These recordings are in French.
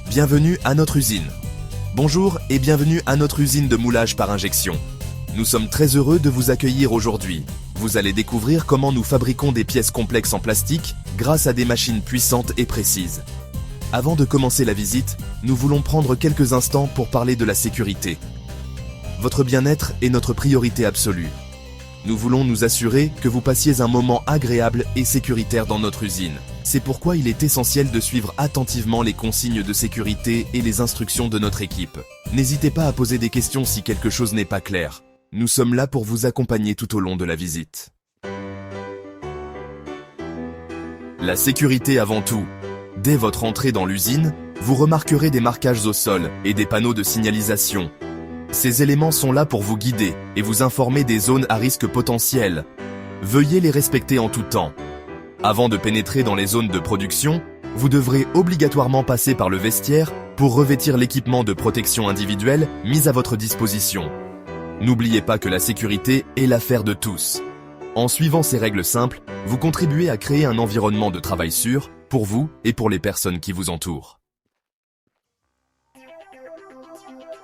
Bienvenue à notre usine. Bonjour et bienvenue à notre usine de moulage par injection. Nous sommes très heureux de vous accueillir aujourd'hui. Vous allez découvrir comment nous fabriquons des pièces complexes en plastique grâce à des machines puissantes et précises. Avant de commencer la visite, nous voulons prendre quelques instants pour parler de la sécurité. Votre bien-être est notre priorité absolue. Nous voulons nous assurer que vous passiez un moment agréable et sécuritaire dans notre usine. C'est pourquoi il est essentiel de suivre attentivement les consignes de sécurité et les instructions de notre équipe. N'hésitez pas à poser des questions si quelque chose n'est pas clair. Nous sommes là pour vous accompagner tout au long de la visite. La sécurité avant tout. Dès votre entrée dans l'usine, vous remarquerez des marquages au sol et des panneaux de signalisation. Ces éléments sont là pour vous guider et vous informer des zones à risque potentiel. Veuillez les respecter en tout temps. Avant de pénétrer dans les zones de production, vous devrez obligatoirement passer par le vestiaire pour revêtir l'équipement de protection individuelle mis à votre disposition. N'oubliez pas que la sécurité est l'affaire de tous. En suivant ces règles simples, vous contribuez à créer un environnement de travail sûr pour vous et pour les personnes qui vous entourent.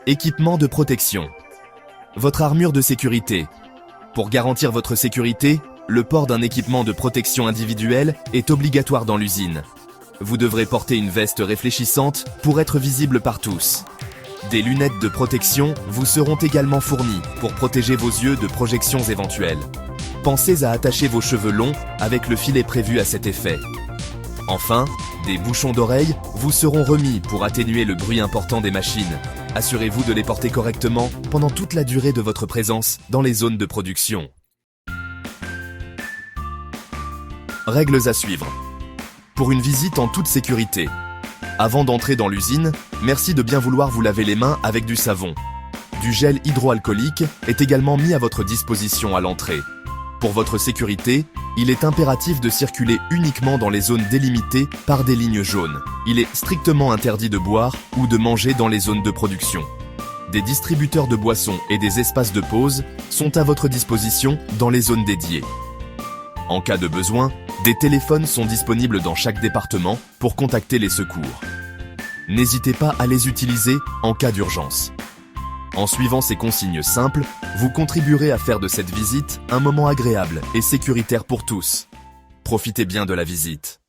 Équipement de protection. Votre armure de sécurité. Pour garantir votre sécurité, le port d'un équipement de protection individuelle est obligatoire dans l'usine. Vous devrez porter une veste réfléchissante pour être visible par tous. Des lunettes de protection vous seront également fournies pour protéger vos yeux de projections éventuelles. Pensez à attacher vos cheveux longs avec le filet prévu à cet effet. Enfin, des bouchons d'oreilles vous seront remis pour atténuer le bruit important des machines. Assurez-vous de les porter correctement pendant toute la durée de votre présence dans les zones de production. Règles à suivre. Pour une visite en toute sécurité. Avant d'entrer dans l'usine, merci de bien vouloir vous laver les mains avec du savon. Du gel hydroalcoolique est également mis à votre disposition à l'entrée. Pour votre sécurité, il est impératif de circuler uniquement dans les zones délimitées par des lignes jaunes. Il est strictement interdit de boire ou de manger dans les zones de production. Des distributeurs de boissons et des espaces de pause sont à votre disposition dans les zones dédiées. En cas de besoin, des téléphones sont disponibles dans chaque département pour contacter les secours. N'hésitez pas à les utiliser en cas d'urgence. En suivant ces consignes simples, vous contribuerez à faire de cette visite un moment agréable et sécuritaire pour tous. Profitez bien de la visite.